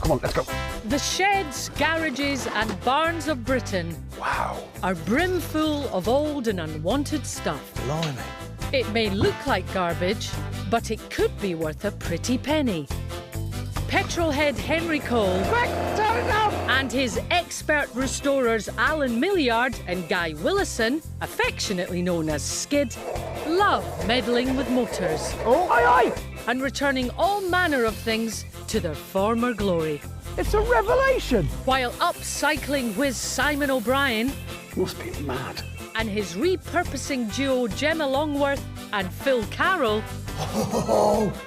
Come on, let's go. The sheds, garages and barns of Britain are brimful of old and unwanted stuff. Blimey. It may look like garbage, but it could be worth a pretty penny. Petrolhead Henry Cole and his expert restorers Alan Milliard and Guy Willison, affectionately known as Skid, love meddling with motors and returning all manner of things to their former glory. It's a revelation. While upcycling whiz Simon O'Brien Must be mad. and his repurposing duo Gemma Longworth and Phil Carroll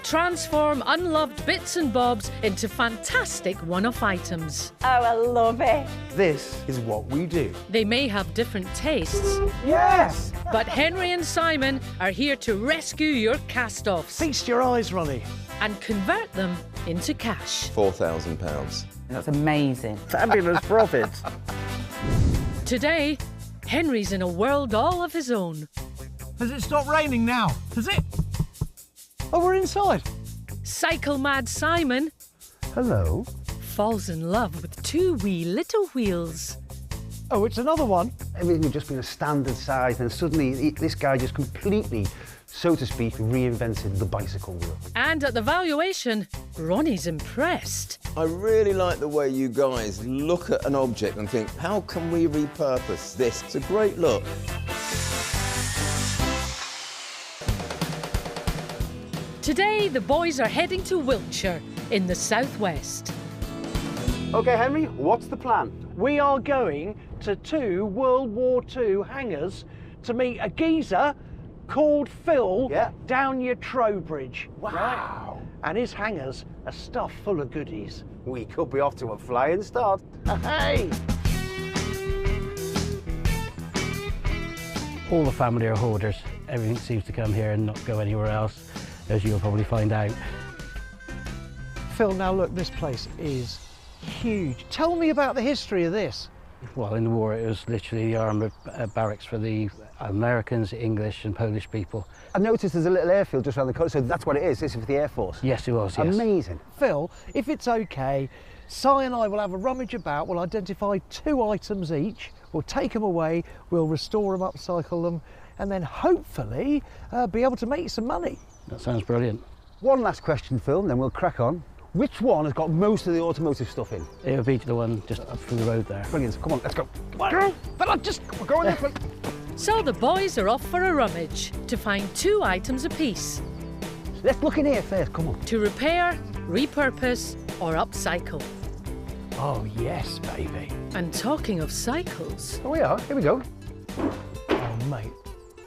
transform unloved bits and bobs into fantastic one-off items. Oh, I love it. This is what we do. They may have different tastes, Yes. but Henry and Simon are here to rescue your cast-offs Feast your eyes, Ronnie. and convert them into cash. £4,000. That's amazing. Fabulous profits. Today, Henry's in a world all of his own. Has it stopped raining now? Has it? Oh, we're inside. Cycle mad Simon Hello. falls in love with two wee little wheels. Oh, it's another one. Everything had just been a standard size, and suddenly this guy just completely, so to speak, reinvented the bicycle wheel. And at the valuation, Ronnie's impressed. I really like the way you guys look at an object and think, how can we repurpose this? It's a great look. Today, the boys are heading to Wiltshire in the southwest. OK, Henry, what's the plan? We are going to 2 World War II hangars to meet a geezer called Phil down near Trowbridge. Wow. Right? And his hangars are stuffed full of goodies. We could be off to a flying start. Hey! All the family are hoarders. Everything seems to come here and not go anywhere else, as you'll probably find out. Phil, now look, this place is huge. Tell me about the history of this. Well, in the war, it was literally the armoured barracks for the Americans, English and Polish people. I noticed there's a little airfield just around the corner, so that's what it is. This is for the Air Force. Yes, it was, yes. Amazing. Phil, if it's OK, Si and I will have a rummage about. We'll identify 2 items each. We'll take them away, we'll restore them, upcycle them, and then hopefully be able to make some money. That sounds brilliant. One last question, Phil, then we'll crack on. Which one has got most of the automotive stuff in? It'll be the one just up through the road there. Brilliant. Come on, let's go. Well, We're going there, Phil. So the boys are off for a rummage to find 2 items apiece Let's look in here first, come on. to repair, repurpose or upcycle. Oh, yes, baby. And talking of cycles, Oh, we are. Here we go. Oh, mate.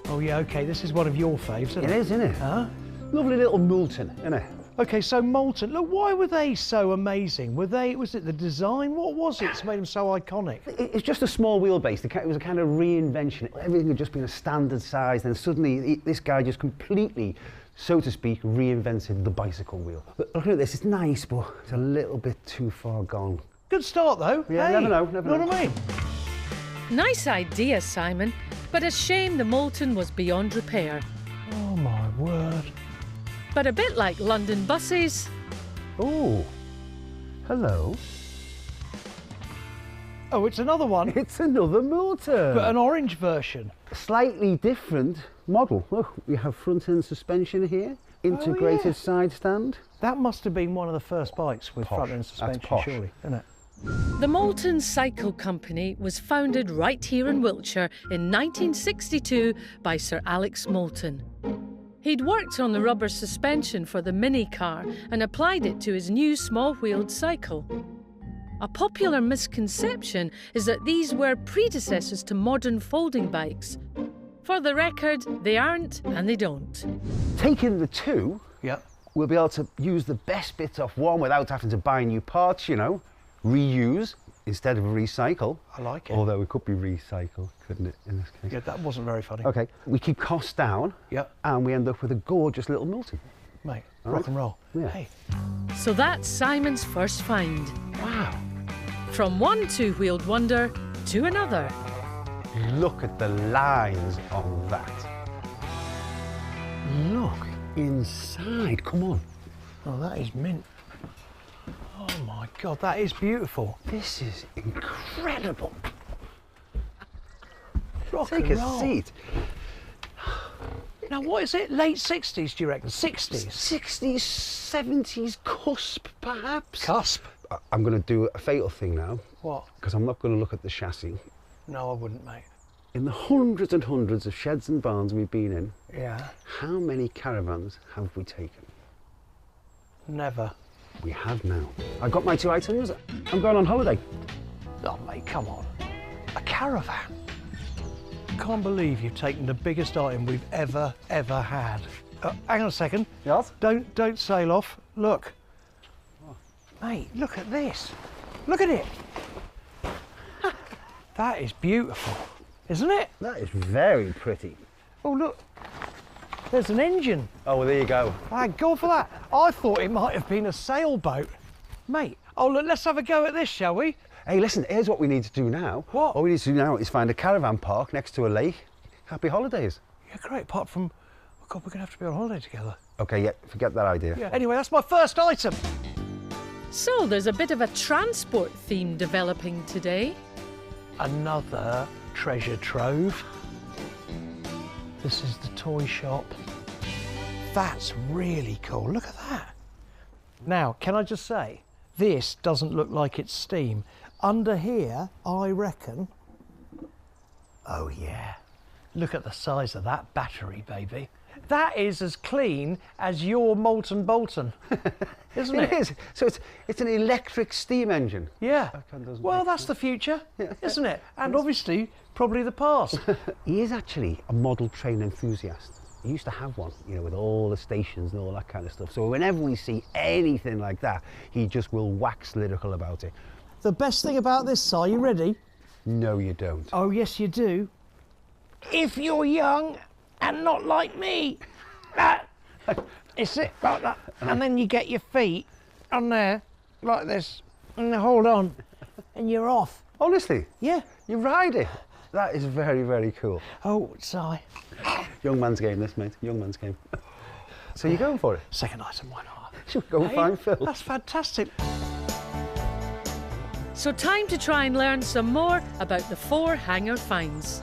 Oh, yeah, OK, this is one of your faves, isn't it? It is, isn't it? Huh? Lovely little Moulton, isn't it? OK, so Moulton, look, why were they so amazing? Was it the design? What was it that made them so iconic? It's just a small wheelbase. It was a kind of reinvention. Everything had just been a standard size, and suddenly this guy just completely, so to speak, reinvented the bicycle wheel. Look at this, it's nice, but it's a little bit too far gone. Good start, though. Yeah, hey, never know, never know know. what I mean? nice idea, Simon, but a shame the Moulton was beyond repair. Oh, my word. But a bit like London buses, Oh, hello. Oh, it's another one, It's another Moulton. but an orange version. Slightly different model. Look, we have front-end suspension here, integrated yeah. side stand. That must have been one of the first bikes with Posh. front-end That's suspension, posh. surely, isn't it? the Moulton Cycle Company was founded right here in Wiltshire in 1962 by Sir Alex Moulton. He'd worked on the rubber suspension for the mini car and applied it to his new small-wheeled cycle. A popular misconception is that these were predecessors to modern folding bikes. For the record, they aren't and they don't. Taking the 2, Yeah. we'll be able to use the best bits off one without having to buy new parts, you know. Reuse instead of recycle. I like it. Although it could be recycled, couldn't it, in this case? Yeah, that wasn't very funny. OK, we keep costs down. Yeah. And we end up with a gorgeous little Moulton. Mate, All rock right. and roll. Yeah. Hey. So that's Simon's first find. Wow. From one two-wheeled wonder to another. Look at the lines on that. Look inside, come on. Oh, that is mint. Oh my God, that is beautiful. This is incredible. Rock Take and a roll. seat. Now, what is it? Late 60s, do you reckon? 60s? 60s, 70s cusp, perhaps? Cusp? I'm going to do a fatal thing now, What? because I'm not going to look at the chassis. No, I wouldn't, mate. In the hundreds and hundreds of sheds and barns we've been in, Yeah. how many caravans have we taken? Never. We have now. I've got my 2 items. I'm going on holiday. Oh, mate, come on. A caravan. Can't believe you've taken the biggest item we've ever had. Hang on a second. Yes? Don't sail off. Look. Mate, look at this. Look at it. That is beautiful, isn't it? That is very pretty. Oh, look. There's an engine. Oh, well, there you go. Thank God for that. I thought it might have been a sailboat. Mate, oh, look, let's have a go at this, shall we? Hey, listen, here's what we need to do now. What? All we need to do now is find a caravan park next to a lake. Happy holidays. Yeah, great. Apart from, oh God, we're going to have to be on holiday together. Okay, yeah, forget that idea. Yeah. Anyway, that's my first item. So there's a bit of a transport theme developing today. Another treasure trove. This is the toy shop. That's really cool. Look at that. Now, can I just say, this doesn't look like it's steam. Under here, I reckon. Oh, yeah. Look at the size of that battery, baby. That is as clean as your Molten Bolton, isn't it? It is. So it's an electric steam engine. Yeah. That kind of doesn't Well, make that's the future, isn't it? And obviously, probably the past. He is actually a model train enthusiast. He used to have one, you know, with all the stations and all that kind of stuff. So whenever we see anything like that, he just will wax lyrical about it. The best thing about this, are you ready? No, you don't. Oh, yes, you do. If you're young and not like me, it's it like that. And then you get your feet on there, like this, and then hold on, and you're off. Honestly, Yeah. you ride it. That is very, very cool. Oh, sigh. Young man's game, this, mate. Young man's game. So you're going for it? Second item, why not? Should we go and find Phil? That's fantastic. So time to try and learn some more about the 4 hangar finds.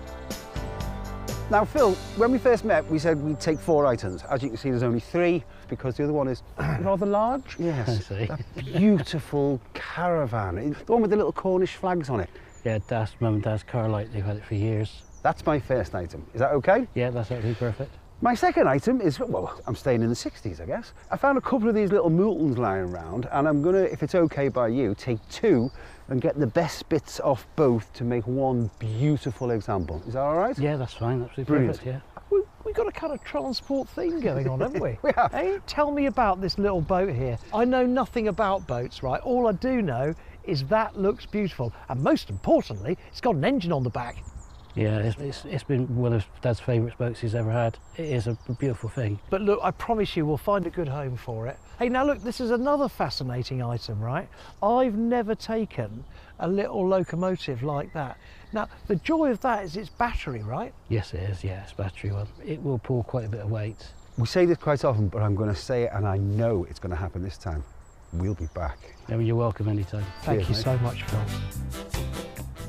Now, Phil, when we first met, we said we'd take 4 items. As you can see, there's only 3 because the other one is rather large. Yes. I see. That beautiful caravan. The one with the little Cornish flags on it. Yeah, that's Mum and Dad's car light. They've had it for years. That's my first item. Is that okay? Yeah, that's absolutely perfect. My second item is, well, I'm staying in the 60s, I guess. I found a couple of these little Moultons lying around, and I'm gonna, if it's okay by you, take 2 and get the best bits off both to make one beautiful example. Is that all right? Yeah, that's fine. Absolutely Brilliant. perfect. Yeah. We've got a kind of transport theme going on, haven't we? We have. Hey, tell me about this little boat here. I know nothing about boats, right? All I do know is that looks beautiful. And most importantly, it's got an engine on the back. Yeah, it's been one of Dad's favourite boats he's ever had. It is a beautiful thing. But look, I promise you we'll find a good home for it. Hey, now look, this is another fascinating item, right? I've never taken a little locomotive like that. Now, the joy of that is its battery, right? Yes, it is. Yeah, it's a battery one. It will pull quite a bit of weight. We say this quite often, but I'm going to say it, and I know it's going to happen this time. We'll be back. Yeah, you're welcome anytime. Thank Cheers, you mate. so much, Phil.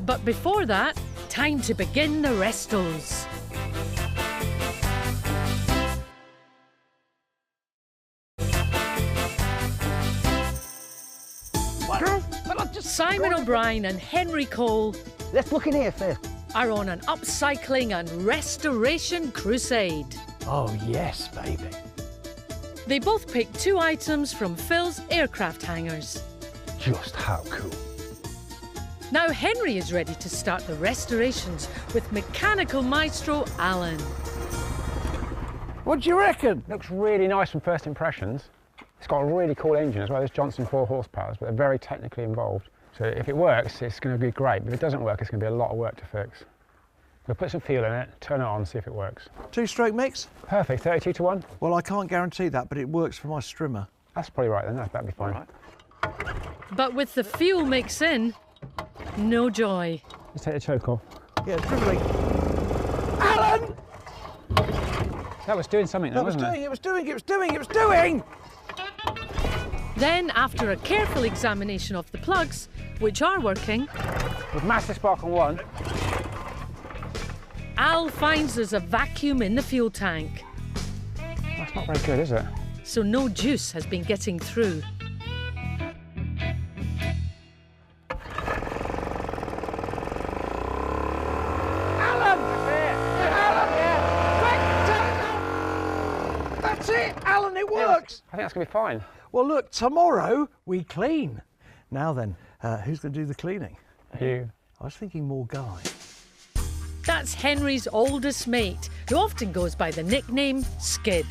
But before that, time to begin the restos. Simon O'Brien and Henry Cole Let's look in here first. are on an upcycling and restoration crusade. Oh, yes, baby. They both picked 2 items from Phil's aircraft hangars. Just how cool. Now Henry is ready to start the restorations with mechanical maestro Alan. What do you reckon? Looks really nice from first impressions. It's got a really cool engine as well. There's Johnson 4 horsepower, but they're very technically involved. So if it works, it's going to be great. But if it doesn't work, it's going to be a lot of work to fix. We'll put some fuel in it, turn it on, see if it works. 2-stroke mix? Perfect, 32 to 1. Well, I can't guarantee that, but it works for my strimmer. That's probably right then, that'd be fine. But with the fuel mix in, no joy. Let's take the choke off. Yeah, it's dribbling. Alan! That was doing something though, That was wasn't doing, it was doing, it was doing, it was doing! Then, after a careful examination of the plugs, which are working, With massive spark on one. Al finds there's a vacuum in the fuel tank, That's not very good, is it? so no juice has been getting through. That's it, Alan, it works. I think that's going to be fine. Well, look, tomorrow we clean. Now then, who's going to do the cleaning? You. I was thinking more Guy. That's Henry's oldest mate, who often goes by the nickname Skid.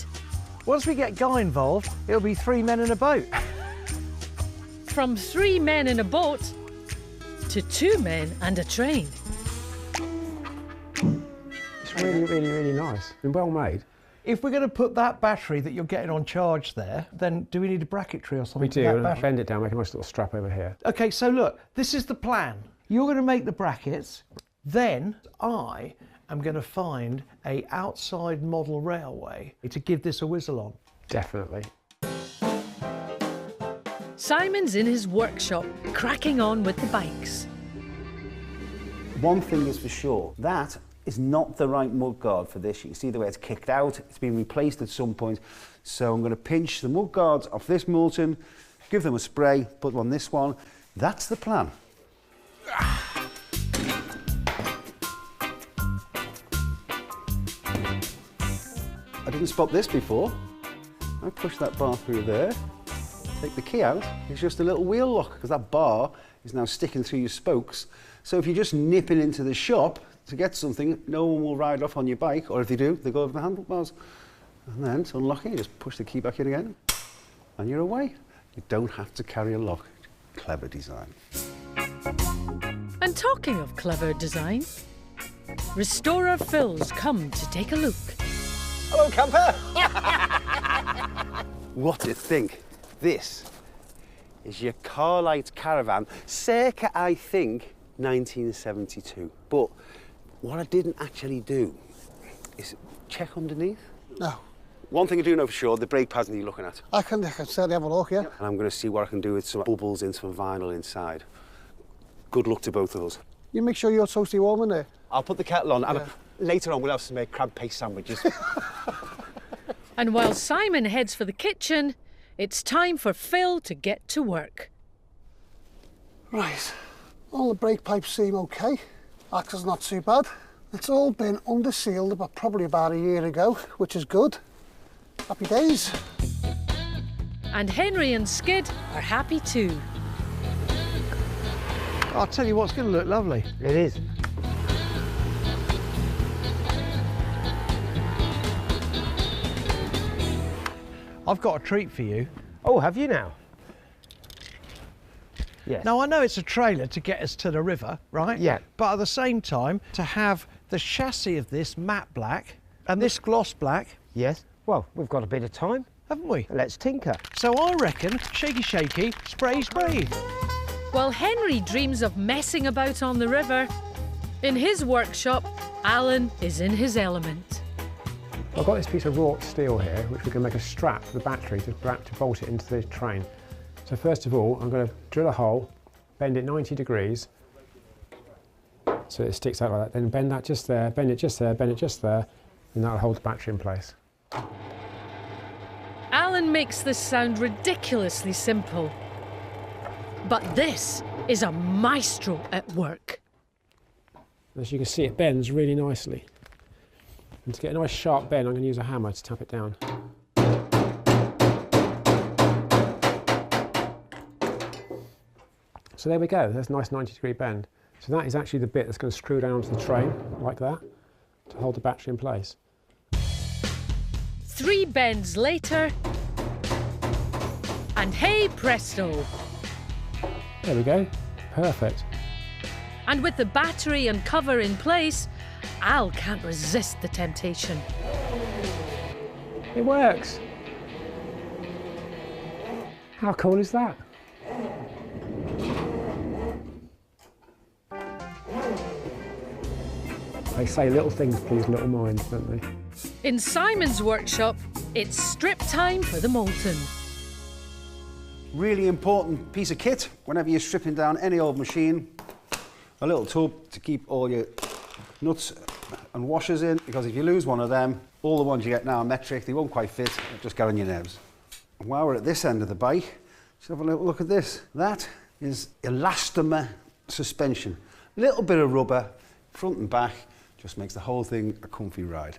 Once we get Guy involved, it'll be 3 men in a boat. From 3 men in a boat to 2 men and a train. It's really, really, really nice. And well made. If we're going to put that battery that you're getting on charge there, then do we need a bracketry or something? We for do, that and battery? bend it down, make a nice little strap over here. Okay, so look, this is the plan. You're going to make the brackets, then I am going to find a outside model railway to give this a whizzle on. Definitely. Simon's in his workshop, cracking on with the bikes. One thing is for sure, that is not the right mudguard for this. You can see the way it's kicked out. It's been replaced at some point. So I'm going to pinch the mudguards off this Moulton, give them a spray, put them on this one. That's the plan. I didn't spot this before. I push that bar through there, take the key out. It's just a little wheel lock because that bar is now sticking through your spokes. So if you're just nipping into the shop to get something, no one will ride off on your bike, or if they do, they go over the handlebars. And then to unlock it, you just push the key back in again, and you're away. You don't have to carry a lock. Clever design. And talking of clever design, Restorer Phil's come to take a look. Hello, camper! What do you think? This is your Carlite Caravan, circa, I think, 1972. But what I didn't actually do is check underneath. No. One thing I do know for sure, the brake pads need looking at. I can certainly have a look, yeah. And I'm going to see what I can do with some bubbles and some vinyl inside. Good luck to both of us. You make sure you're toasty warm in there. I'll put the kettle on, and later on we'll have some crab paste sandwiches. And while Simon heads for the kitchen, it's time for Phil to get to work. Right. All the brake pipes seem okay. Axle's not too bad. It's all been under sealed probably about a year ago, which is good. Happy days. And Henry and Skid are happy too. I'll tell you what's going to look lovely. It is. I've got a treat for you. Oh, have you now? Yes. Now, I know it's a trailer to get us to the river, right? Yeah. But at the same time, to have the chassis of this matte black and this gloss black, Yes. Well, we've got a bit of time. haven't we? Let's tinker. So I reckon, shaky, shaky, spray, spray. While Henry dreams of messing about on the river, in his workshop, Alan is in his element. I've got this piece of wrought steel here, which we can make a strap for the battery to bolt it into the train. So first of all, I'm going to drill a hole, bend it 90 degrees, so it sticks out like that. Then bend that just there, bend it just there, bend it just there, and that'll hold the battery in place. Alan makes this sound ridiculously simple. But this is a maestro at work. As you can see, it bends really nicely. And to get a nice sharp bend, I'm going to use a hammer to tap it down. So there we go, there's a nice 90-degree bend. So that is actually the bit that's going to screw down onto the train, like that, to hold the battery in place. 3 bends later, and hey presto! There we go, perfect. And with the battery and cover in place, Al can't resist the temptation. It works. How cool is that? They say little things please little minds, don't they? In Simon's workshop, it's strip time for the Moulton. Really important piece of kit whenever you're stripping down any old machine. A little tub to keep all your nuts and washers in, because if you lose one of them, all the ones you get now are metric, they won't quite fit, they'll just get on your nerves. And while we're at this end of the bike, let's have a little look at this. That is elastomer suspension. A little bit of rubber, front and back, just makes the whole thing a comfy ride.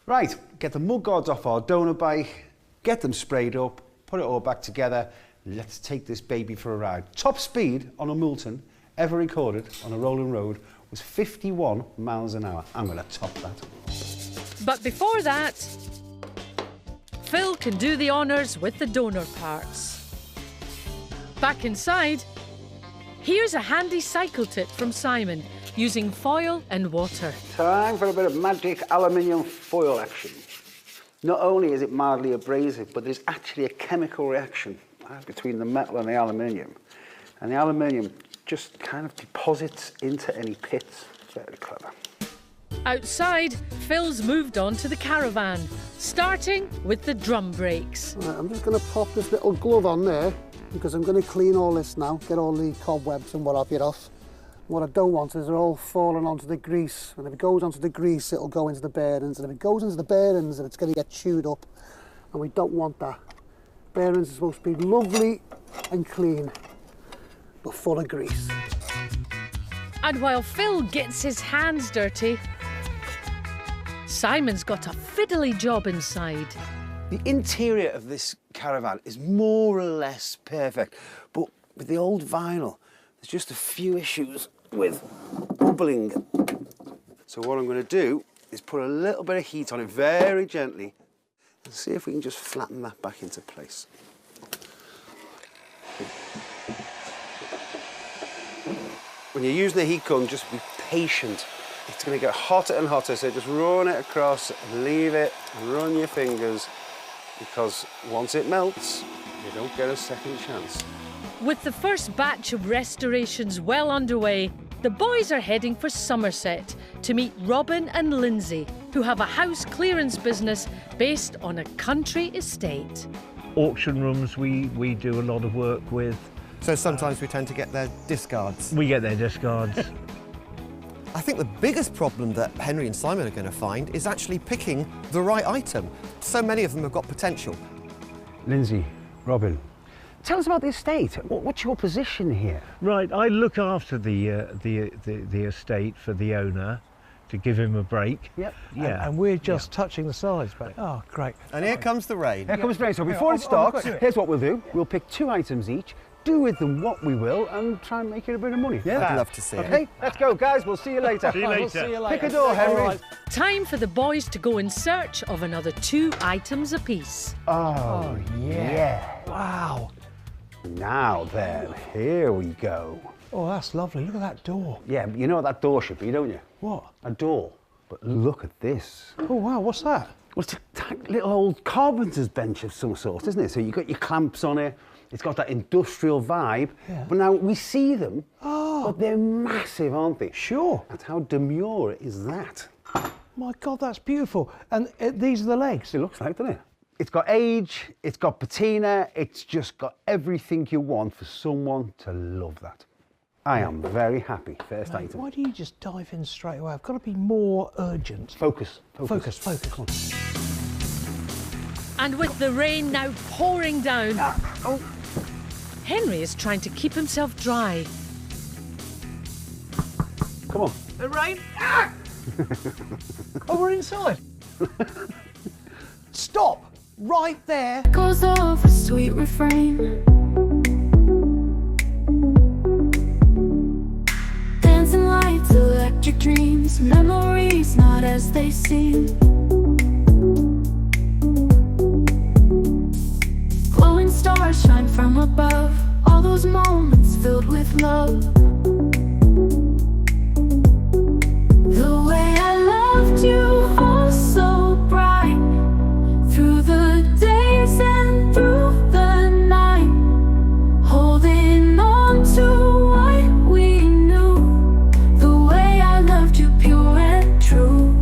Right, get the mud guards off our donor bike, get them sprayed up, put it all back together. Let's take this baby for a ride. Top speed on a Moulton ever recorded on a rolling road was 51 miles an hour. I'm going to top that. But before that, Phil can do the honours with the donor parts. Back inside, here's a handy cycle tip from Simon, using foil and water. Time for a bit of magic aluminium foil action. Not only is it mildly abrasive, but there's actually a chemical reaction between the metal and the aluminium. And the aluminium just kind of deposits into any pits. Very clever. Outside, Phil's moved on to the caravan, starting with the drum brakes. Right, I'm just going to pop this little glove on there because I'm going to clean all this now, get all the cobwebs and what have you off. What I don't want is they're all falling onto the grease. And if it goes onto the grease, it'll go into the bearings. And if it goes into the bearings, it's going to get chewed up. And we don't want that. Bearings are supposed to be lovely and clean, but full of grease. And while Phil gets his hands dirty, Simon's got a fiddly job inside. The interior of this caravan is more or less perfect, but with the old vinyl, there's just a few issues with bubbling. So what I'm going to do is put a little bit of heat on it very gently and see if we can just flatten that back into place. When you're using the heat gun, just be patient. It's going to get hotter and hotter, so just run it across, leave it, run your fingers, because once it melts, you don't get a second chance. With the first batch of restorations well underway, the boys are heading for Somerset to meet Robin and Lindsay, who have a house clearance business based on a country estate. Auction rooms we do a lot of work with. So sometimes we tend to get their discards. We get their discards. I think the biggest problem that Henry and Simon are going to find is actually picking the right item. So many of them have got potential. Lindsay, Robin, tell us about the estate. What's your position here? Right, I look after the estate for the owner to give him a break. Yep. Yeah. And we're just touching the sides, but oh, great. And here comes the rain. Here comes the rain. So before it starts, here's what we'll do. We'll pick 2 items each, do with them what we will, and try and make it a bit of money. Yeah, I'd love to see it. Okay, let's go, guys. We'll see you later. See you later. We'll see you later. Pick a door, Henry. All right. Time for the boys to go in search of another 2 items apiece. Oh, yeah. Wow. Now then, here we go. Oh, that's lovely. Look at that door. Yeah, but you know what that door should be, don't you? What? A door. But look at this. Oh, wow, what's that? Well, it's a little old carpenter's bench of some sort, isn't it? So you've got your clamps on it. It's got that industrial vibe. Yeah. But now we see them, but they're massive, aren't they? Sure. And how demure is that? My God, that's beautiful. And these are the legs. It looks like, doesn't it? It's got age, it's got patina, it's just got everything you want for someone to love that. I am very happy. First Mate, item. why do you just dive in straight away? I've got to be more urgent. Focus. Focus. Come on. And with the rain now pouring down, Henry is trying to keep himself dry. Come on. The rain. Oh, we're inside. Stop right there. Goes off a sweet refrain. Dancing lights, electric dreams, memories not as they seem. Glowing stars shine from above, all those moments filled with love. The way I loved you, oh so bright, through the days and through the night, holding on to what we knew, the way I loved you, pure and true.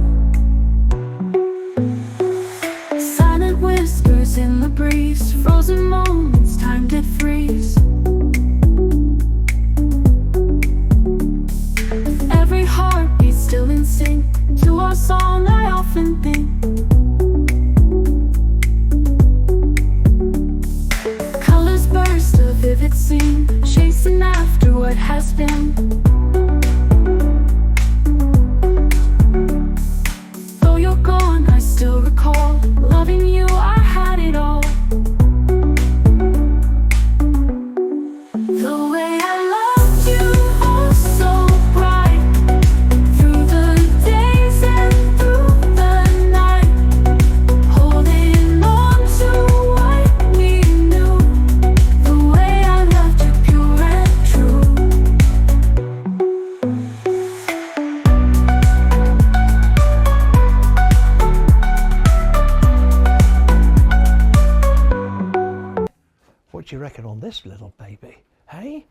Silent whispers in the breeze, frozen moments timed it free. it seem, chasing after what has been. Though you're gone, I still recall loving you, I had it all. The way I loved you, oh so bright, through the days and through the night, holding on to what we knew. The way I loved you, pure and true. What do you reckon on this little baby? Hey?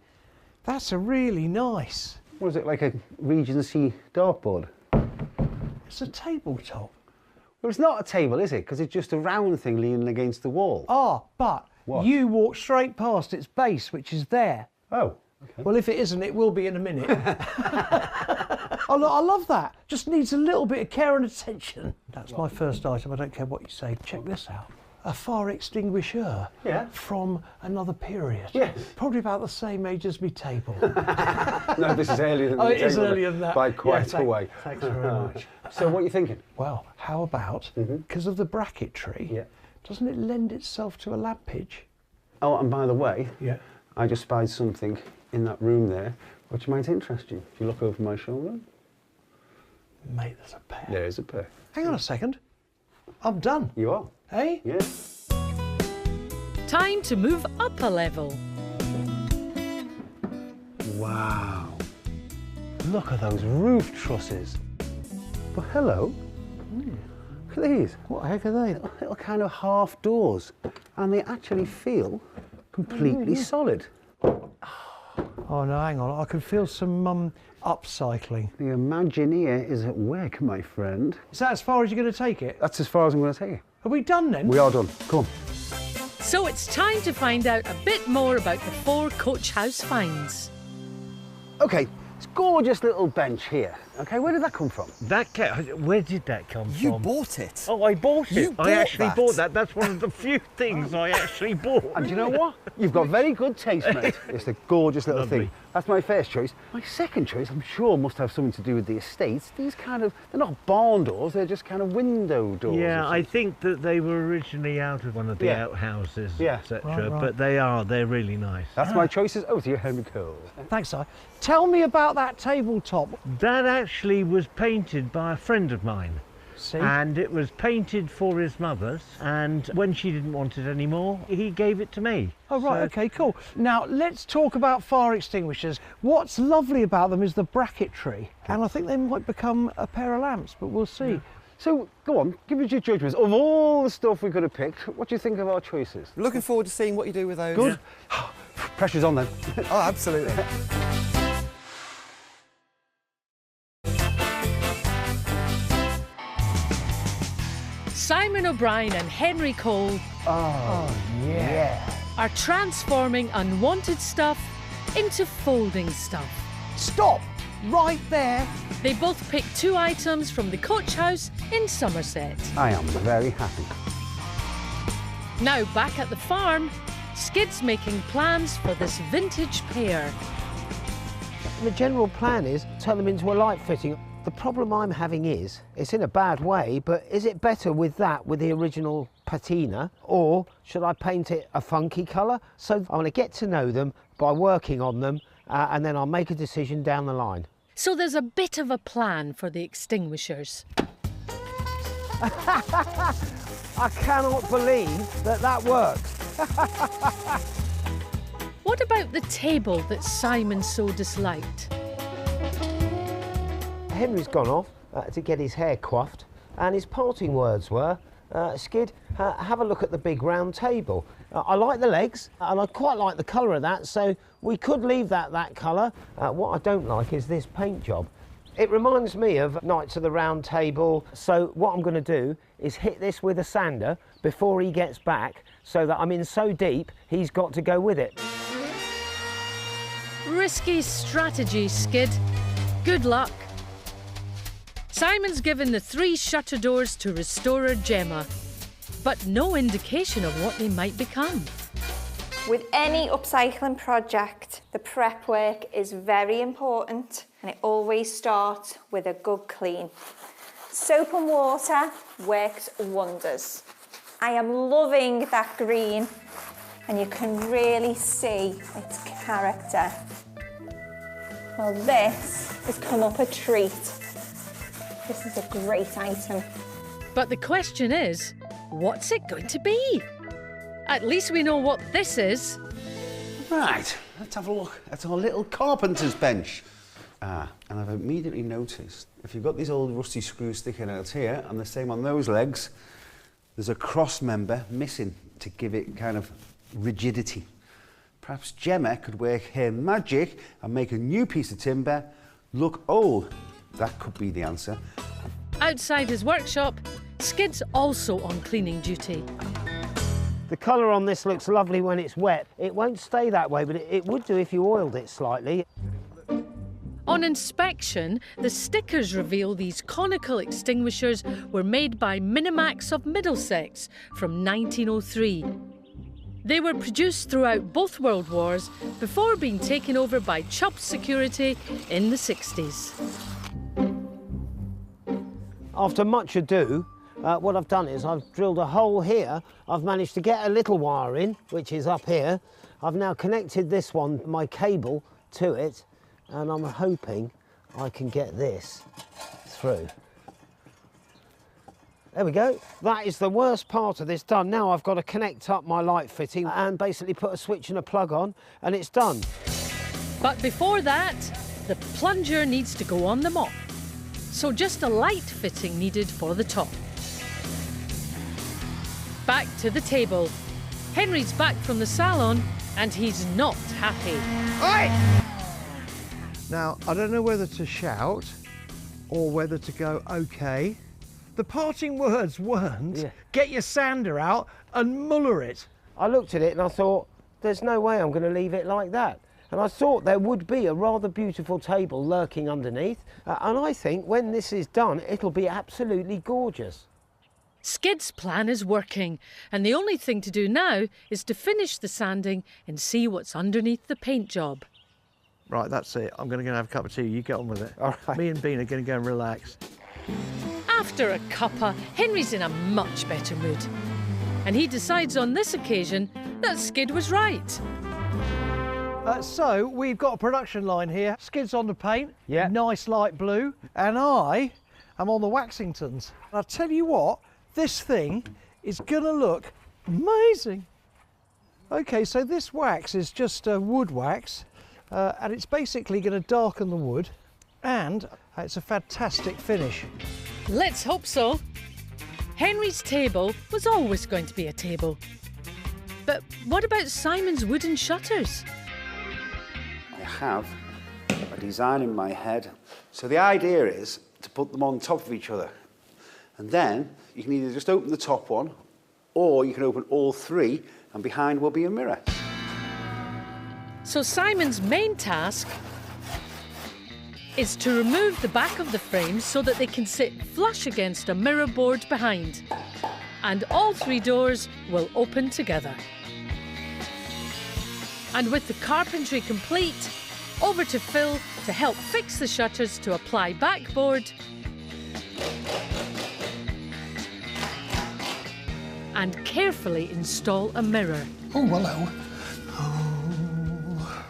That's a really nice. What is it, like a Regency dartboard? It's a tabletop. Well, it's not a table, is it? Because it's just a round thing leaning against the wall. Ah, but What? you walk straight past its base, which is there. Oh, okay. Well, if it isn't, it will be in a minute. Oh, look, I love that. Just needs a little bit of care and attention. That's my first item. I don't care what you say. Check this out. A fire extinguisher. Yeah. From another period. Yes. Probably about the same age as me table. No, this is earlier than Oh, the it is table earlier than that. by quite Yeah, a way. Thanks very much. So what are you thinking? Well, how about, because of the bracketry, Yeah. doesn't it lend itself to a lampage? Oh, and by the way, Yeah. I just spied something in that room there which might interest you. If you look over my shoulder, Mate, there's a pair. there is a pair. Hang on a second. I'm done. You are? Hey? Yeah. Time to move up a level. Wow. Look at those roof trusses. Well, hello. Look at these. What the heck are they? Little kind of half doors. And they actually feel completely solid. Oh no, hang on. I can feel some upcycling. The Imagineer is at work, my friend. Is that as far as you're going to take it? That's as far as I'm going to take it. Are we done then? We are done. Come on. So it's time to find out a bit more about the 4 Coach House finds. Okay, it's a gorgeous little bench here. Okay, where did that come from? Where did that come You from? bought it. Oh, I bought it. You bought I actually that. bought that. That's one of the few things I actually bought. And do you know what? You've got very good taste, mate. It's a gorgeous little Lovely. thing. That's my first choice. My second choice, I'm sure, must have something to do with the estates. These kind of, they're not barn doors, they're just kind of window doors. Yeah, or I something. think that they were originally out of one of the Yeah. outhouses, Yeah. etc. Right. But they're really nice. That's my choices. Over to you, Henry Cole. Thanks, Si. Tell me about that tabletop. That actually was painted by a friend of mine. See? And it was painted for his mother's, and when she didn't want it anymore, he gave it to me. Oh, right, So- okay, cool. Now, let's talk about fire extinguishers. What's lovely about them is the bracketry, and I think they might become a pair of lamps, but we'll see. So, go on, give us your judgments. Of all the stuff we could have picked, what do you think of our choices? Looking forward to seeing what you do with those. Good? Pressure's on then. Oh, absolutely. Simon O'Brien and Henry Cole are transforming unwanted stuff into folding stuff. Stop! Right there! They both picked 2 items from the Coach House in Somerset. I am very happy. Now back at the farm, Skid's making plans for this vintage pair. The general plan is turn them into a light fitting. The problem I'm having is, it's in a bad way, but is it better with that, with the original patina, or should I paint it a funky colour? So I'm going to get to know them by working on them, and then I'll make a decision down the line. So there's a bit of a plan for the extinguishers. I cannot believe that that works. What about the table that Simon so disliked? Henry's gone off to get his hair coiffed, and his parting words were, Skid, have a look at the big round table. I like the legs, and I quite like the colour of that, so we could leave that colour. What I don't like is this paint job. It reminds me of Knights of the Round Table, so what I'm going to do is hit this with a sander before he gets back, so that I'm in so deep, he's got to go with it. Risky strategy, Skid. Good luck. Simon's given the 3 shutter doors to restorer Gemma, but no indication of what they might become. With any upcycling project, the prep work is very important and it always starts with a good clean. Soap and water works wonders. I am loving that green and you can really see its character. Well, this has come up a treat. This is a great item. But the question is, what's it going to be? At least we know what this is. Right, let's have a look at our little carpenter's bench. And I've immediately noticed, if you've got these old rusty screws sticking out here, and the same on those legs, there's a cross member missing to give it kind of rigidity. Perhaps Gemma could work her magic and make a new piece of timber look old. That could be the answer. Outside his workshop, Skid's also on cleaning duty. The colour on this looks lovely when it's wet. It won't stay that way, but it would do if you oiled it slightly. On inspection, the stickers reveal these conical extinguishers were made by Minimax of Middlesex from 1903. They were produced throughout both World Wars before being taken over by Chubb Security in the 60s. After much ado, what I've done is I've drilled a hole here. I've managed to get a little wire in, which is up here. I've now connected this one, my cable, to it, and I'm hoping I can get this through. There we go. That is the worst part of this done. Now I've got to connect up my light fitting and basically put a switch and a plug on, and it's done. But before that, the plunger needs to go on the mop. So just a light fitting needed for the top. Back to the table. Henry's back from the salon and he's not happy. Oi! Now, I don't know whether to shout or whether to go, OK. The parting words weren't, get your sander out and muller it. I looked at it and I thought, there's no way I'm going to leave it like that. And I thought there would be a rather beautiful table lurking underneath. And I think when this is done, it'll be absolutely gorgeous. Skid's plan is working, and the only thing to do now is to finish the sanding and see what's underneath the paint job. Right, that's it. I'm going to go and have a cup of tea. You get on with it. All right. Me and Bean are going to go and relax. After a cuppa, Henry's in a much better mood. And he decides on this occasion that Skid was right. So we've got a production line here. Skid's on the paint, nice light blue, and I am on the Waxingtons. And I'll tell you what, this thing is gonna look amazing. Okay, so this wax is just wood wax, and it's basically gonna darken the wood, and it's a fantastic finish. Let's hope so. Henry's table was always going to be a table. But what about Simon's wooden shutters? I have a design in my head. So the idea is to put them on top of each other. And then you can either just open the top one, or you can open all three, and behind will be a mirror. So Simon's main task is to remove the back of the frames so that they can sit flush against a mirror board behind. And all three doors will open together. And with the carpentry complete, over to Phil to help fix the shutters to apply backboard and carefully install a mirror. Oh, hello.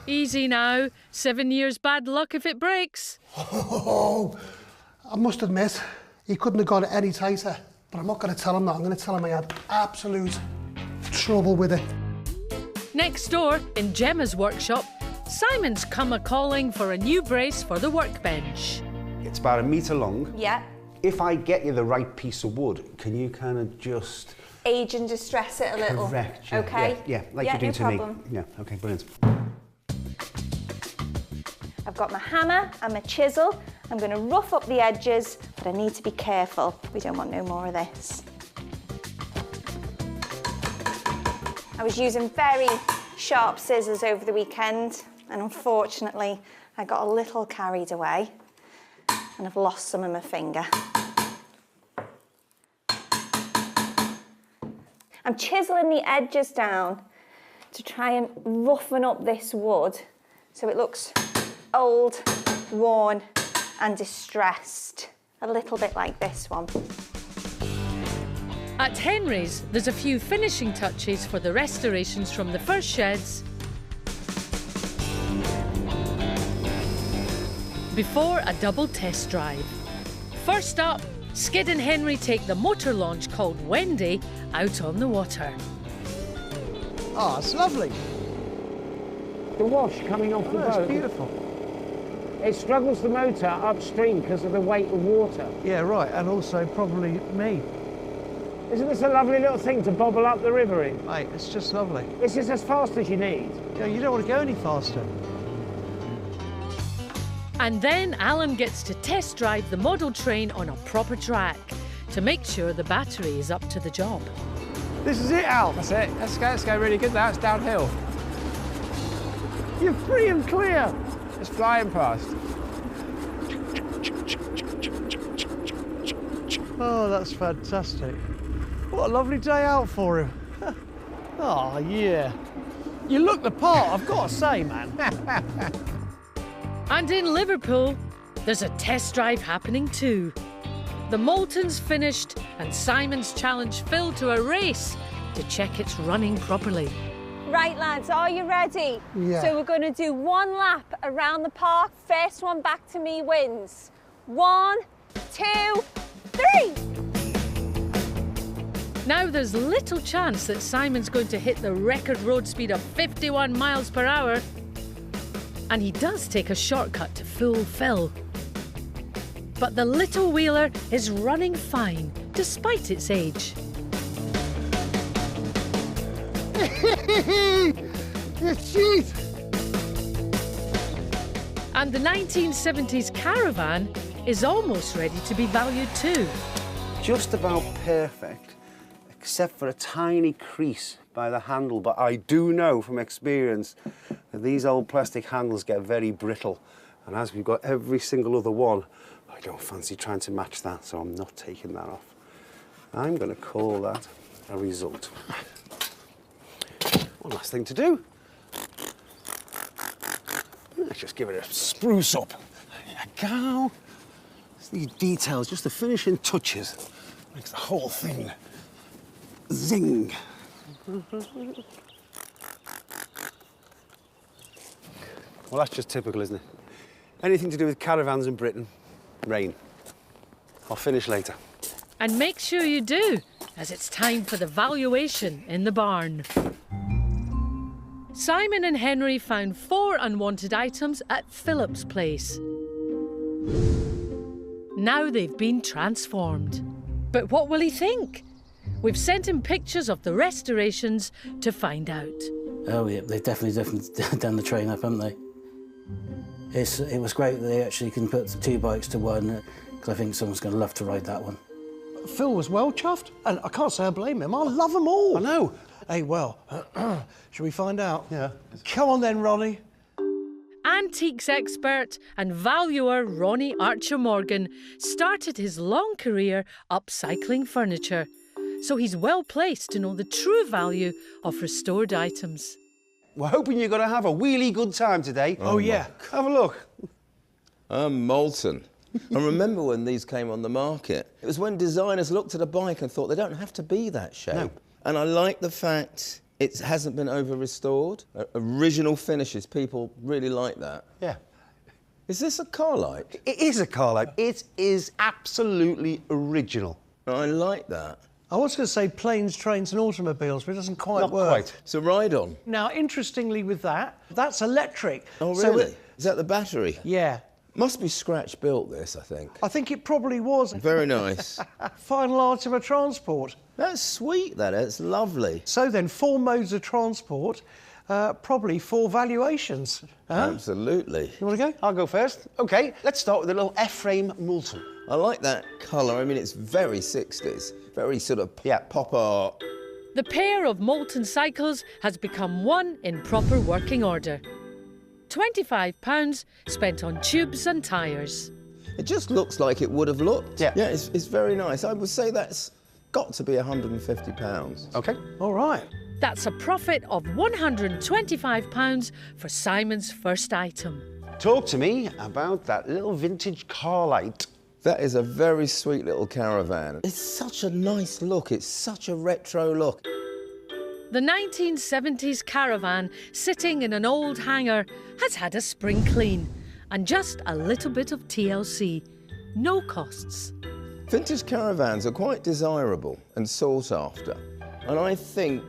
Easy now. 7 years bad luck if it breaks. Oh, I must admit, he couldn't have got it any tighter. But I'm not going to tell him that. I'm going to tell him I had absolute trouble with it. Next door, in Gemma's workshop, Simon's come a-calling for a new brace for the workbench. It's about 1 metre long. Yeah. If I get you the right piece of wood, can you kind of just... Age and distress it a little. Correct, yeah. Okay. Yeah, like you do no to problem. me. Yeah, okay, brilliant. I've got my hammer and my chisel. I'm going to rough up the edges, but I need to be careful. We don't want no more of this. I was using very sharp scissors over the weekend, and unfortunately, I got a little carried away, and I've lost some of my finger. I'm chiseling the edges down to try and roughen up this wood so it looks old, worn and distressed. A little bit like this one. At Henry's, there's a few finishing touches for the restorations from the first sheds before a double test drive. First up, Skid and Henry take the motor launch called Wendy out on the water. Oh, it's lovely. The wash coming off the boat. It's beautiful. It struggles the motor upstream because of the weight of water. Yeah, right, and also probably me. Isn't this a lovely little thing to bobble up the river in? Mate, it's just lovely. This is as fast as you need. Yeah, you don't want to go any faster. And then Alan gets to test drive the model train on a proper track to make sure the battery is up to the job. This is it, Al. That's it. Let's go really good now. It's downhill. You're free and clear. It's flying past. Oh, that's fantastic. What a lovely day out for him. Oh, yeah. You look the part, I've got to say, man. And in Liverpool, there's a test drive happening too. The Moulton's finished and Simon's challenged Phil to a race to check it's running properly. Right, lads, are you ready? Yeah. So we're going to do one lap around the park. First one back to me wins. 1, 2, 3. Now there's little chance that Simon's going to hit the record road speed of 51 miles per hour. And he does take a shortcut to Full Fill. But the little wheeler is running fine, despite its age. You cheat! And the 1970s Caravan is almost ready to be valued too. Just about perfect, except for a tiny crease by the handle. But I do know from experience that these old plastic handles get very brittle. And as we've got every single other one, I don't fancy trying to match that, so I'm not taking that off. I'm going to call that a result. One last thing to do. Let's just give it a spruce up. There you go. It's these details, just the finishing touches, makes the whole thing zing. Well, that's just typical, isn't it? Anything to do with caravans in Britain, rain. I'll finish later. And make sure you do, as it's time for the valuation in the barn. Simon and Henry found 4 unwanted items at Philip's place. Now they've been transformed. But what will he think? We've sent him pictures of the restorations to find out. Oh yeah, they've definitely done the train up, haven't they? It was great that they actually can put 2 bikes to one, because I think someone's going to love to ride that one. Phil was well chuffed, and I can't say I blame him. I love them all. I know. Hey, well, shall we find out? Yeah. Come on then, Ronnie. Antiques expert and valuer Ronnie Archer Morgan started his long career upcycling furniture, so he's well placed to know the true value of restored items. We're hoping you're going to have a really good time today. Oh yeah. Have a look. Moulton. I remember when these came on the market. It was when designers looked at a bike and thought they don't have to be that shape. No. And I like the fact it hasn't been over-restored. Original finishes, people really like that. Yeah. Is this a Carlite? It is a Carlite. It is absolutely original. I like that. I was going to say planes, trains and automobiles, but it doesn't quite Not work. quite. It's a ride-on. Now, interestingly with that, that's electric. Oh, So really? Is that the battery? yeah. Must be scratch-built, this, I think. I think it probably was. Very nice. Final item of transport. That's sweet, that is. It's lovely. So then, 4 modes of transport, probably 4 valuations. Huh? Absolutely. You want to go? I'll go first. OK, let's start with a little F-frame Moulton. I like that colour. I mean, it's very 60s. Very sort of pop art. The pair of Moulton cycles has become one in proper working order. £25 spent on tubes and tyres. It just looks like it would have looked. Yeah. Yeah, it's very nice. I would say that's got to be £150. OK. All right. That's a profit of £125 for Simon's first item. Talk to me about that little vintage car light. That is a very sweet little caravan. It's such a nice look. It's such a retro look. The 1970s caravan sitting in an old hangar has had a spring clean and just a little bit of TLC. No costs. Vintage caravans are quite desirable and sought after. And I think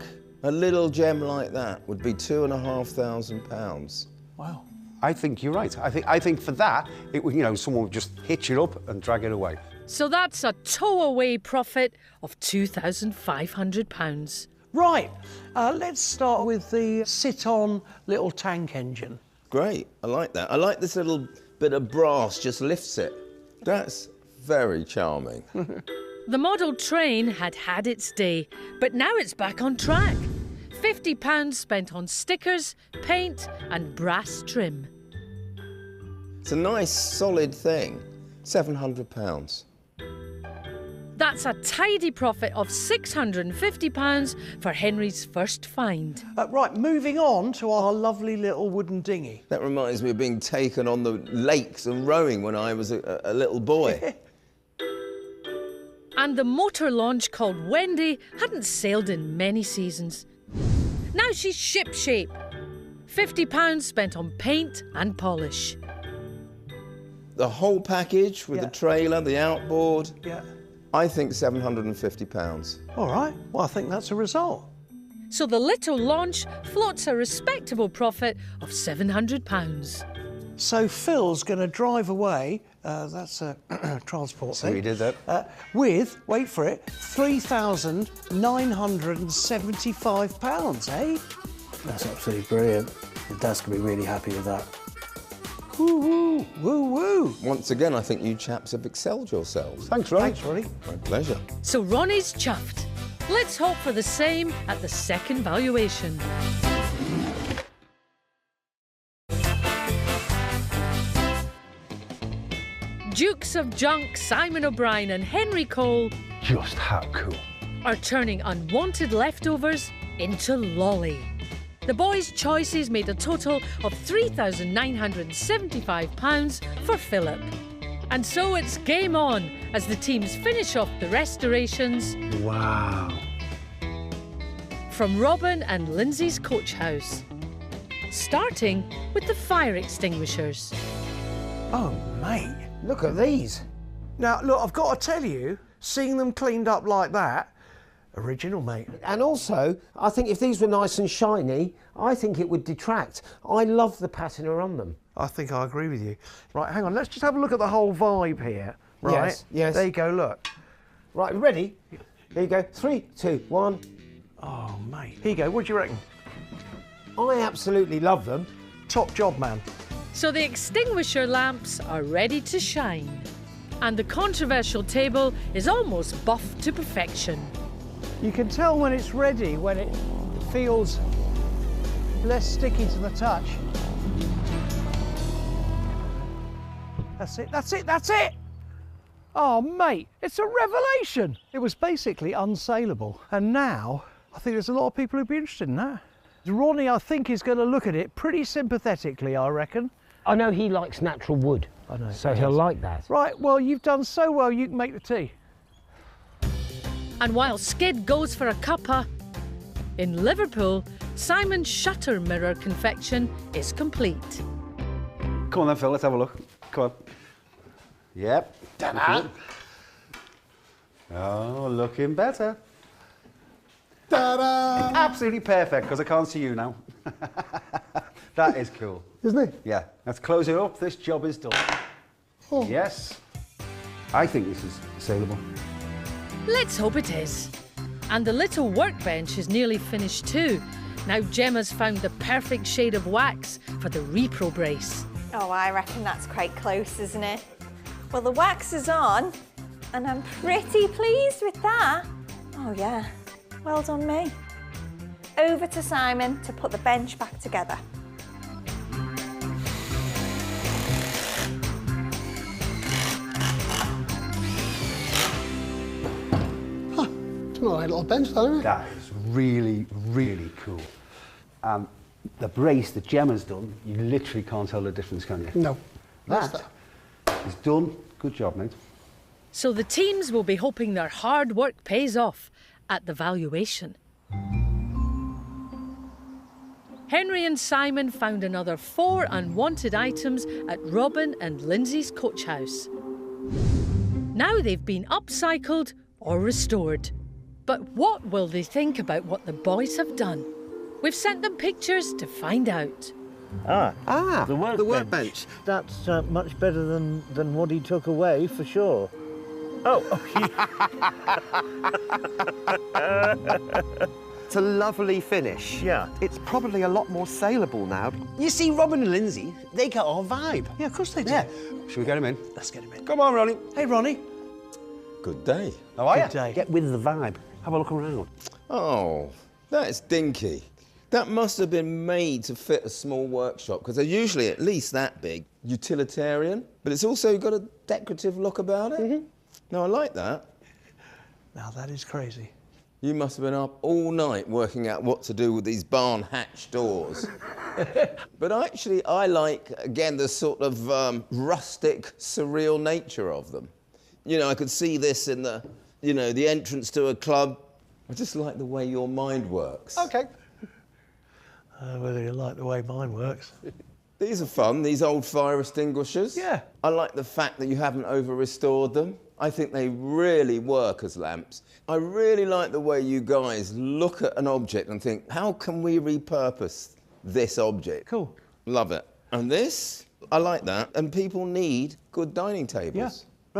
a little gem like that would be £2,500. Wow. I think you're right. I think for that, it would, you know, someone would just hitch it up and drag it away. So that's a tow-away profit of £2,500. Right, let's start with the sit-on little tank engine. Great, I like that. I like this little bit of brass just lifts it. That's very charming. The model train had had its day, but now it's back on track. £50 spent on stickers, paint and brass trim. It's a nice, solid thing. £700. That's a tidy profit of £650 for Henry's first find. Right, moving on to our lovely little wooden dinghy. That reminds me of being taken on the lakes and rowing when I was a little boy. And the motor launch called Wendy hadn't sailed in many seasons. Now she's ship-shape. £50 spent on paint and polish. The whole package with the trailer, the outboard. Yeah. I think £750. All right, well, I think that's a result. So the little launch floats a respectable profit of £700. So Phil's going to drive away, that's a transport So thing. he did that. With, wait for it, £3,975, eh? That's absolutely brilliant. Your dad's going to be really happy with that. Woo, woo, woo, woo. Once again, I think you chaps have excelled yourselves. Thanks, Ronnie. Thanks, Ronnie. My pleasure. So Ronnie's chuffed. Let's hope for the same at the second valuation. Dukes of Junk, Simon O'Brien and Henry Cole Just how cool. are turning unwanted leftovers into lolly. The boys' choices made a total of £3,975 for Philip. And so it's game on as the teams finish off the restorations. Wow. From Robin and Lindsay's coach house. Starting with the fire extinguishers. Oh, mate. Look at these. Now, look, I've got to tell you, seeing them cleaned up like that, original, mate. And also, I think if these were nice and shiny, I think it would detract. I love the patina on them. I think I agree with you. Right, hang on, let's just have a look at the whole vibe here. Right? Yes, yes. There you go, look. Right, ready? There you go. 3, 2, 1. Oh, mate. Here you go, what do you reckon? I absolutely love them. Top job, man. So the extinguisher lamps are ready to shine. And the controversial table is almost buffed to perfection. You can tell when it's ready, when it feels less sticky to the touch. That's it, that's it, that's it! Oh, mate, it's a revelation! It was basically unsaleable. And now, I think there's a lot of people who'd be interested in that. Ronnie, I think, is going to look at it pretty sympathetically, I reckon. I know he likes natural wood. I know. So he'll like that. Right, well, you've done so well, you can make the tea. And while Skid goes for a cuppa, in Liverpool, Simon's shutter mirror confection is complete. Come on then, Phil, let's have a look. Come on. Yep. Ta-da. Oh, looking better. Ta-da! Absolutely perfect, because I can't see you now. That is cool. Isn't it? Yeah. Let's close it up. This job is done. Oh. Yes. I think this is saleable. Let's hope it is. And the little workbench is nearly finished too. Now Gemma's found the perfect shade of wax for the repro brace. Oh, I reckon that's quite close, isn't it? Well, the wax is on, and I'm pretty pleased with that. Oh, yeah. Well done, me. Over to Simon to put the bench back together. It's an alright little bench, though, isn't it? That is really, really cool. And the brace that Gemma's done, you literally can't tell the difference, can you? No. That is done. Good job, mate. So the teams will be hoping their hard work pays off at the valuation. Henry and Simon found another 4 unwanted items at Robin and Lindsay's coach house. Now they've been upcycled or restored. But what will they think about what the boys have done? We've sent them pictures to find out. The workbench. That's much better than what he took away, for sure. It's a lovely finish. Yeah. It's probably a lot more saleable now. You see, Robin and Lindsay, they got our vibe. Yeah, of course they do. Yeah. Should we get him in? Let's get him in. Come on, Ronnie. Hey, Ronnie. Good day. How are you? Good day. Get with the vibe. Have a look around. Oh, that's dinky. That must have been made to fit a small workshop, because they're usually at least that big. Utilitarian, but it's also got a decorative look about it. No, I like that. Now, that is crazy. You must have been up all night working out what to do with these barn hatch doors. But actually, I like, again, the sort of rustic, surreal nature of them. You know, I could see this in the, you know, the entrance to a club. I just like the way your mind works. OK. Whether you like the way mine works. These are fun, these old fire extinguishers. Yeah. I like the fact that you haven't over-restored them. I think they really work as lamps. I really like the way you guys look at an object and think, how can we repurpose this object? Cool. Love it. And this, I like that. And people need good dining tables. Yeah.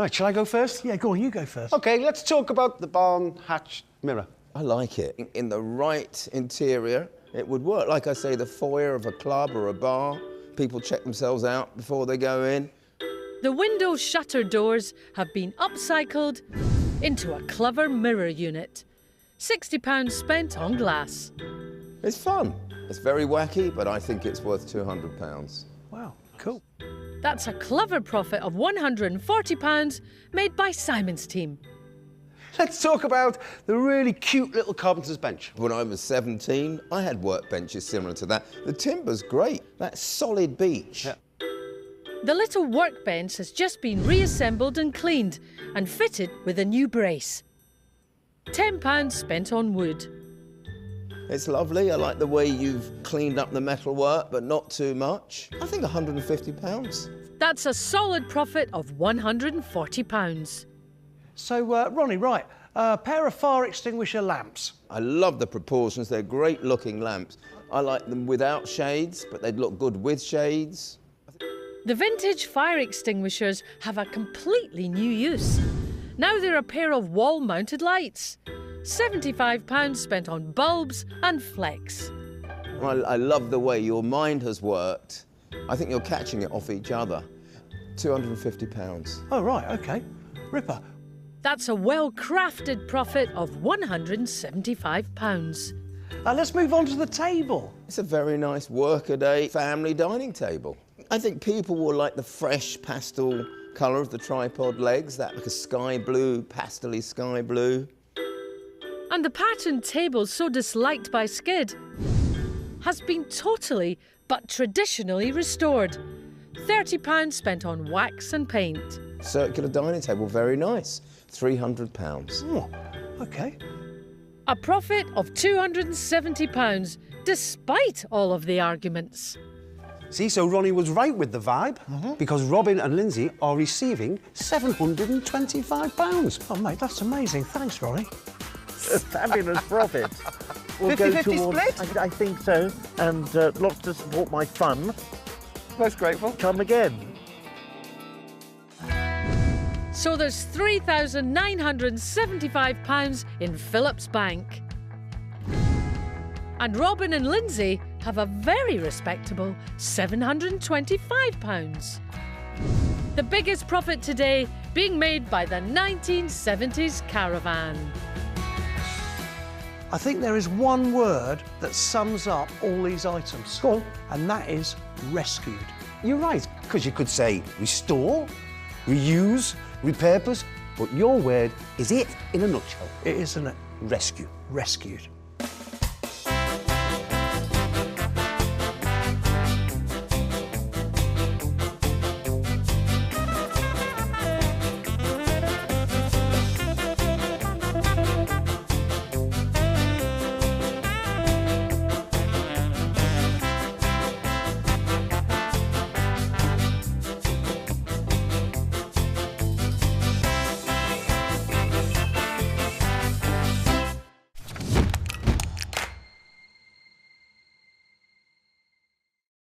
Right, shall I go first? Yeah, go on, you go first. OK, let's talk about the barn hatch mirror. I like it. In the right interior, it would work. Like I say, the foyer of a club or a bar. People check themselves out before they go in. The window shutter doors have been upcycled into a clever mirror unit. £60 spent on glass. It's fun. It's very wacky, but I think it's worth £200. Wow, cool. That's a clever profit of £140 made by Simon's team. Let's talk about the really cute little carpenter's bench. When I was 17, I had workbenches similar to that. The timber's great. That solid beech. Yeah. The little workbench has just been reassembled and cleaned and fitted with a new brace. £10 spent on wood. It's lovely. I like the way you've cleaned up the metalwork, but not too much. I think £150. That's a solid profit of £140. So, Ronnie, right, a pair of fire extinguisher lamps. I love the proportions. They're great-looking lamps. I like them without shades, but they'd look good with shades. The vintage fire extinguishers have a completely new use. Now they're a pair of wall-mounted lights. £75 spent on bulbs and flex. I love the way your mind has worked. I think you're catching it off each other. £250. Oh, right, OK. Ripper. That's a well-crafted profit of £175. Let's move on to the table. It's a very nice workaday family dining table. I think people will like the fresh pastel colour of the tripod legs, that like a sky blue, pastel-y sky blue. And the patterned table so disliked by Skid has been totally but traditionally restored. £30 spent on wax and paint. Circular dining table, very nice. £300. Oh, OK. A profit of £270, despite all of the arguments. See, so Ronnie was right with the vibe, because Robin and Lindsay are receiving £725. Oh, mate, that's amazing. Thanks, Ronnie. A fabulous profit. We'll 50-50 go towards, split? I think so, and lots to support my fun. Most grateful. Come again. So there's £3,975 in Philip's bank. And Robin and Lindsay have a very respectable £725. The biggest profit today being made by the 1970s caravan. I think there is one word that sums up all these items. Go on. And that is rescued. You're right, because you could say restore, reuse, repurpose, but your word is it in a nutshell. It is, isn't it? Rescue. Rescued.